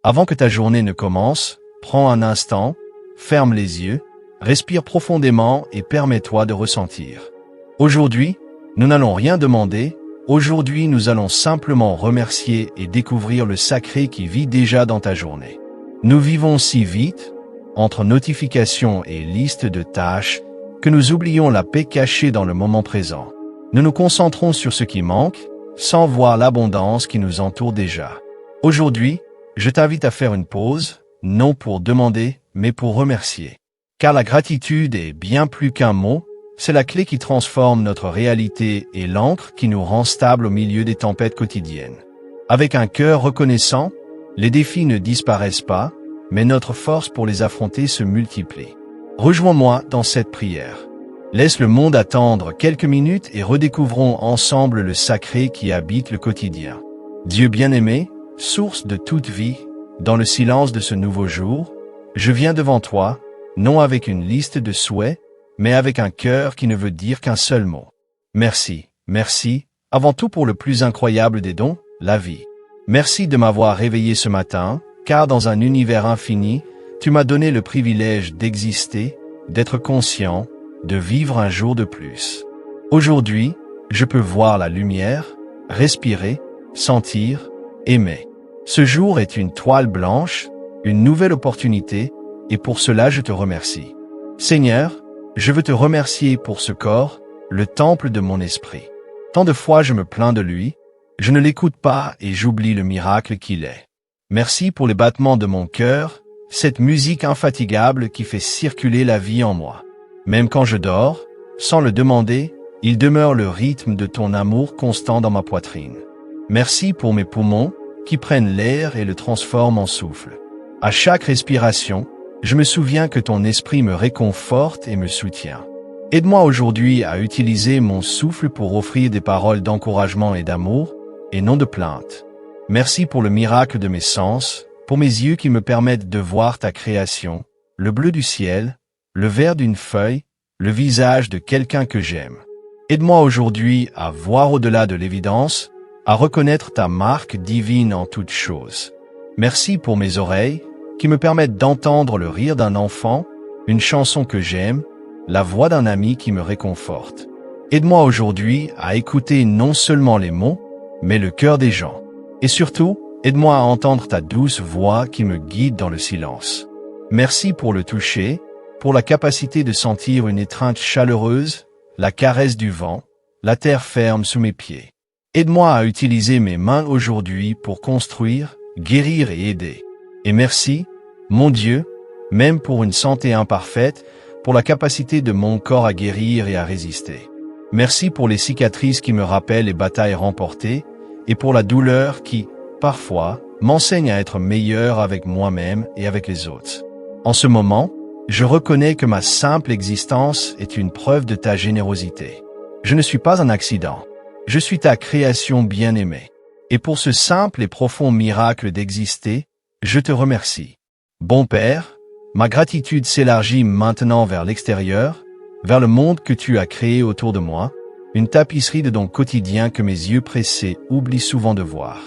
Avant que ta journée ne commence, prends un instant, ferme les yeux, respire profondément et permets-toi de ressentir. Aujourd'hui, nous n'allons rien demander, aujourd'hui nous allons simplement remercier et découvrir le sacré qui vit déjà dans ta journée. Nous vivons si vite, entre notifications et listes de tâches, que nous oublions la paix cachée dans le moment présent. Nous nous concentrons sur ce qui manque, sans voir l'abondance qui nous entoure déjà. Aujourd'hui, je t'invite à faire une pause, non pour demander, mais pour remercier. Car la gratitude est bien plus qu'un mot, c'est la clé qui transforme notre réalité et l'ancre qui nous rend stables au milieu des tempêtes quotidiennes. Avec un cœur reconnaissant, les défis ne disparaissent pas, mais notre force pour les affronter se multiplie. Rejoins-moi dans cette prière. Laisse le monde attendre quelques minutes et redécouvrons ensemble le sacré qui habite le quotidien. Dieu bien-aimé, source de toute vie, dans le silence de ce nouveau jour, je viens devant toi, non avec une liste de souhaits, mais avec un cœur qui ne veut dire qu'un seul mot. Merci, merci, avant tout pour le plus incroyable des dons, la vie. Merci de m'avoir réveillé ce matin, car dans un univers infini, tu m'as donné le privilège d'exister, d'être conscient, de vivre un jour de plus. Aujourd'hui, je peux voir la lumière, respirer, sentir, aimer. Ce jour est une toile blanche, une nouvelle opportunité, et pour cela je te remercie. Seigneur, je veux te remercier pour ce corps, le temple de mon esprit. Tant de fois je me plains de lui, je ne l'écoute pas et j'oublie le miracle qu'il est. Merci pour les battements de mon cœur, cette musique infatigable qui fait circuler la vie en moi. Même quand je dors, sans le demander, il demeure le rythme de ton amour constant dans ma poitrine. Merci pour mes poumons, qui prennent l'air et le transforment en souffle. À chaque respiration, je me souviens que ton esprit me réconforte et me soutient. Aide-moi aujourd'hui à utiliser mon souffle pour offrir des paroles d'encouragement et d'amour, et non de plainte. Merci pour le miracle de mes sens, pour mes yeux qui me permettent de voir ta création, le bleu du ciel, le vert d'une feuille, le visage de quelqu'un que j'aime. Aide-moi aujourd'hui à voir au-delà de l'évidence, à reconnaître ta marque divine en toutes choses. Merci pour mes oreilles, qui me permettent d'entendre le rire d'un enfant, une chanson que j'aime, la voix d'un ami qui me réconforte. Aide-moi aujourd'hui à écouter non seulement les mots, mais le cœur des gens. Et surtout, aide-moi à entendre ta douce voix qui me guide dans le silence. Merci pour le toucher, pour la capacité de sentir une étreinte chaleureuse, la caresse du vent, la terre ferme sous mes pieds. Aide-moi à utiliser mes mains aujourd'hui pour construire, guérir et aider. Et merci, mon Dieu, même pour une santé imparfaite, pour la capacité de mon corps à guérir et à résister. Merci pour les cicatrices qui me rappellent les batailles remportées, et pour la douleur qui, parfois, m'enseigne à être meilleur avec moi-même et avec les autres. En ce moment, je reconnais que ma simple existence est une preuve de ta générosité. Je ne suis pas un accident. Je suis ta création bien-aimée. Et pour ce simple et profond miracle d'exister, je te remercie. Bon Père, ma gratitude s'élargit maintenant vers l'extérieur, vers le monde que tu as créé autour de moi, une tapisserie de dons quotidiens que mes yeux pressés oublient souvent de voir.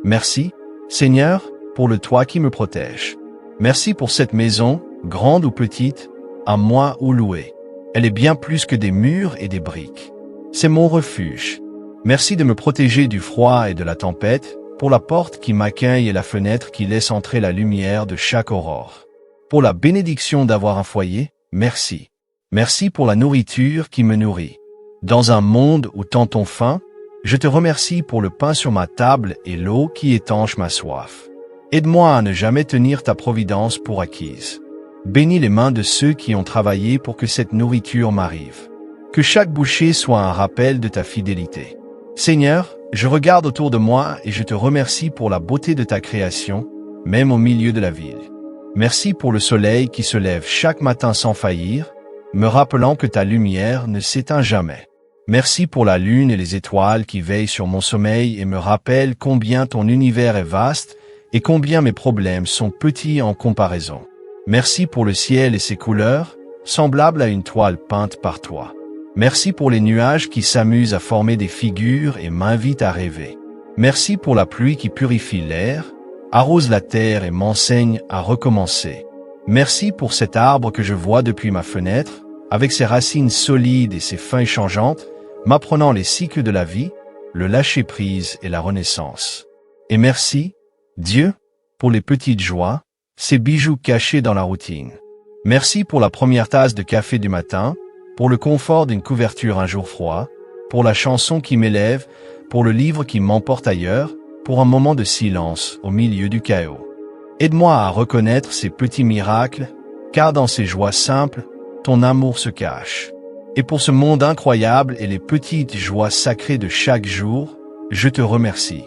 Merci, Seigneur, pour le toit qui me protège. Merci pour cette maison, grande ou petite, à moi ou louée. Elle est bien plus que des murs et des briques. C'est mon refuge. Merci de me protéger du froid et de la tempête, pour la porte qui m'accueille et la fenêtre qui laisse entrer la lumière de chaque aurore. Pour la bénédiction d'avoir un foyer, merci. Merci pour la nourriture qui me nourrit. Dans un monde où tant on faim, je te remercie pour le pain sur ma table et l'eau qui étanche ma soif. Aide-moi à ne jamais tenir ta providence pour acquise. Bénis les mains de ceux qui ont travaillé pour que cette nourriture m'arrive. Que chaque bouchée soit un rappel de ta fidélité. Seigneur, je regarde autour de moi et je te remercie pour la beauté de ta création, même au milieu de la ville. Merci pour le soleil qui se lève chaque matin sans faillir, me rappelant que ta lumière ne s'éteint jamais. Merci pour la lune et les étoiles qui veillent sur mon sommeil et me rappellent combien ton univers est vaste et combien mes problèmes sont petits en comparaison. Merci pour le ciel et ses couleurs, semblables à une toile peinte par toi. Merci pour les nuages qui s'amusent à former des figures et m'invitent à rêver. Merci pour la pluie qui purifie l'air, arrose la terre et m'enseigne à recommencer. Merci pour cet arbre que je vois depuis ma fenêtre, avec ses racines solides et ses feuilles changeantes, m'apprenant les cycles de la vie, le lâcher-prise et la renaissance. Et merci, Dieu, pour les petites joies, ces bijoux cachés dans la routine. Merci pour la première tasse de café du matin, pour le confort d'une couverture un jour froid, pour la chanson qui m'élève, pour le livre qui m'emporte ailleurs, pour un moment de silence au milieu du chaos. Aide-moi à reconnaître ces petits miracles, car dans ces joies simples, ton amour se cache. Et pour ce monde incroyable et les petites joies sacrées de chaque jour, je te remercie.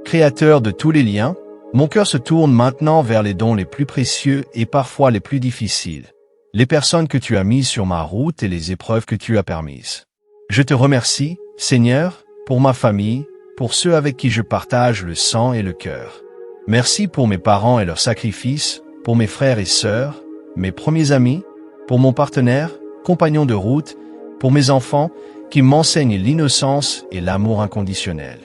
Créateur de tous les liens, mon cœur se tourne maintenant vers les dons les plus précieux et parfois les plus difficiles. Les personnes que tu as mises sur ma route et les épreuves que tu as permises. Je te remercie, Seigneur, pour ma famille, pour ceux avec qui je partage le sang et le cœur. Merci pour mes parents et leurs sacrifices, pour mes frères et sœurs, mes premiers amis, pour mon partenaire, compagnon de route, pour mes enfants qui m'enseignent l'innocence et l'amour inconditionnel.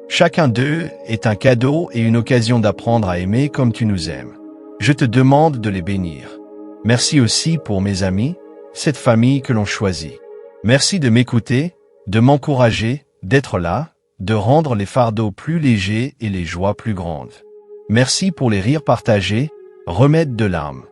Chacun d'eux est un cadeau et une occasion d'apprendre à aimer comme tu nous aimes. Je te demande de les bénir. Merci aussi pour mes amis, cette famille que l'on choisit. Merci de m'écouter, de m'encourager, d'être là, de rendre les fardeaux plus légers et les joies plus grandes. Merci pour les rires partagés, remède de l'âme.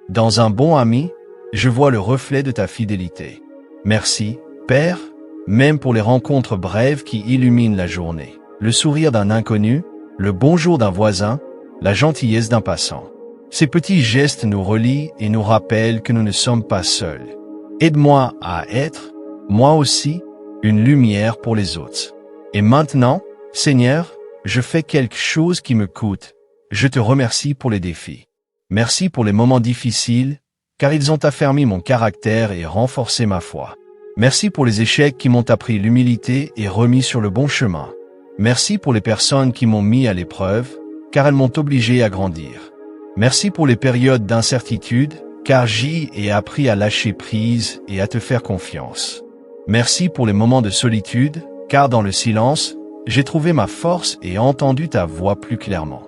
Dans un bon ami, je vois le reflet de ta fidélité. Merci, Père, même pour les rencontres brèves qui illuminent la journée. Le sourire d'un inconnu, le bonjour d'un voisin, la gentillesse d'un passant. Ces petits gestes nous relient et nous rappellent que nous ne sommes pas seuls. Aide-moi à être, moi aussi, une lumière pour les autres. Et maintenant, Seigneur, je fais quelque chose qui me coûte. Je te remercie pour les défis. Merci pour les moments difficiles, car ils ont affermi mon caractère et renforcé ma foi. Merci pour les échecs qui m'ont appris l'humilité et remis sur le bon chemin. Merci pour les personnes qui m'ont mis à l'épreuve, car elles m'ont obligé à grandir. Merci pour les périodes d'incertitude, car j'y ai appris à lâcher prise et à te faire confiance. Merci pour les moments de solitude, car dans le silence, j'ai trouvé ma force et entendu ta voix plus clairement.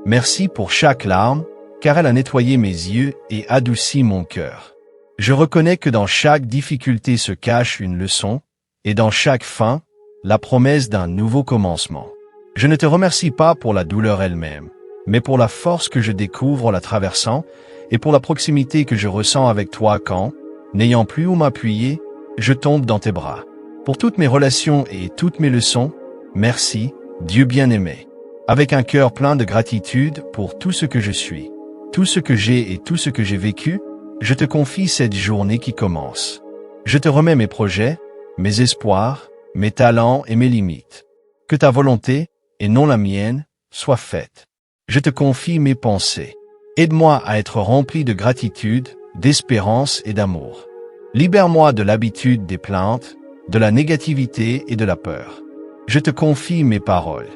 Merci pour chaque larme, car elle a nettoyé mes yeux et adouci mon cœur. Je reconnais que dans chaque difficulté se cache une leçon, et dans chaque fin, la promesse d'un nouveau commencement. Je ne te remercie pas pour la douleur elle-même, mais pour la force que je découvre en la traversant, et pour la proximité que je ressens avec toi quand, n'ayant plus où m'appuyer, je tombe dans tes bras. Pour toutes mes relations et toutes mes leçons, merci, Dieu bien-aimé. Avec un cœur plein de gratitude pour tout ce que je suis, tout ce que j'ai et tout ce que j'ai vécu, je te confie cette journée qui commence. Je te remets mes projets, mes espoirs, mes talents et mes limites. Que ta volonté, et non la mienne, soit faite. Je te confie mes pensées. Aide-moi à être rempli de gratitude, d'espérance et d'amour. Libère-moi de l'habitude des plaintes, de la négativité et de la peur. Je te confie mes paroles.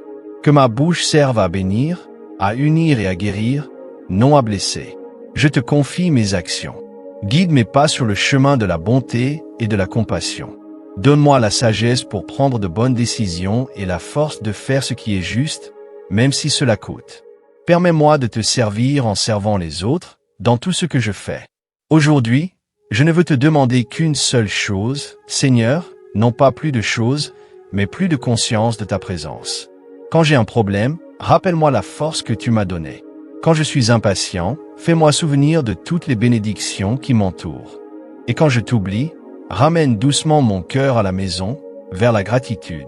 Que ma bouche serve à bénir, à unir et à guérir, non à blesser. Je te confie mes actions. Guide mes pas sur le chemin de la bonté et de la compassion. Donne-moi la sagesse pour prendre de bonnes décisions et la force de faire ce qui est juste, même si cela coûte. Permets-moi de te servir en servant les autres, dans tout ce que je fais. Aujourd'hui, je ne veux te demander qu'une seule chose, Seigneur, non pas plus de choses, mais plus de conscience de ta présence. Quand j'ai un problème, rappelle-moi la force que tu m'as donnée. Quand je suis impatient, fais-moi souvenir de toutes les bénédictions qui m'entourent. Et quand je t'oublie, ramène doucement mon cœur à la maison, vers la gratitude.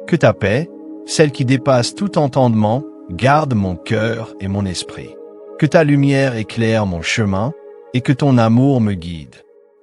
Que ta paix, celle qui dépasse tout entendement, garde mon cœur et mon esprit. Que ta lumière éclaire mon chemin, et que ton amour me guide.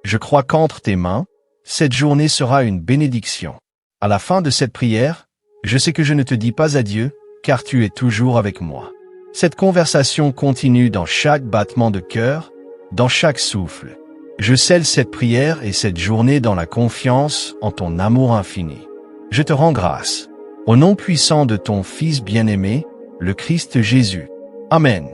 Je crois qu'entre tes mains, cette journée sera une bénédiction. À la fin de cette prière, je sais que je ne te dis pas adieu, car tu es toujours avec moi. Cette conversation continue dans chaque battement de cœur, dans chaque souffle. Je scelle cette prière et cette journée dans la confiance en ton amour infini. Je te rends grâce. Au nom puissant de ton Fils bien-aimé, le Christ Jésus. Amen.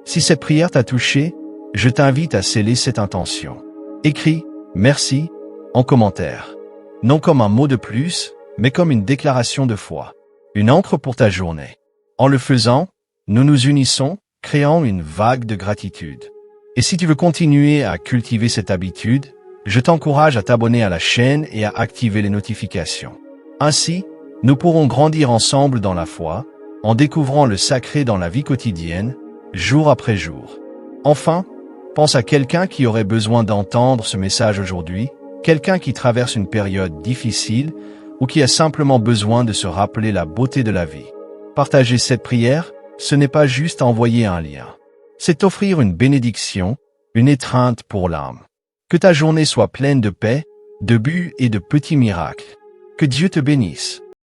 Si cette prière t'a touché, je t'invite à sceller cette intention. Écris « Merci » en commentaire. Non comme un mot de plus, mais comme une déclaration de foi. Une encre pour ta journée. En le faisant, nous nous unissons, créant une vague de gratitude. Et si tu veux continuer à cultiver cette habitude, je t'encourage à t'abonner à la chaîne et à activer les notifications. Ainsi, nous pourrons grandir ensemble dans la foi, en découvrant le sacré dans la vie quotidienne, jour après jour. Enfin, pense à quelqu'un qui aurait besoin d'entendre ce message aujourd'hui, quelqu'un qui traverse une période difficile ou qui a simplement besoin de se rappeler la beauté de la vie. Partager cette prière, ce n'est pas juste envoyer un lien. C'est offrir une bénédiction, une étreinte pour l'âme. Que ta journée soit pleine de paix, de buts et de petits miracles. Que Dieu te bénisse.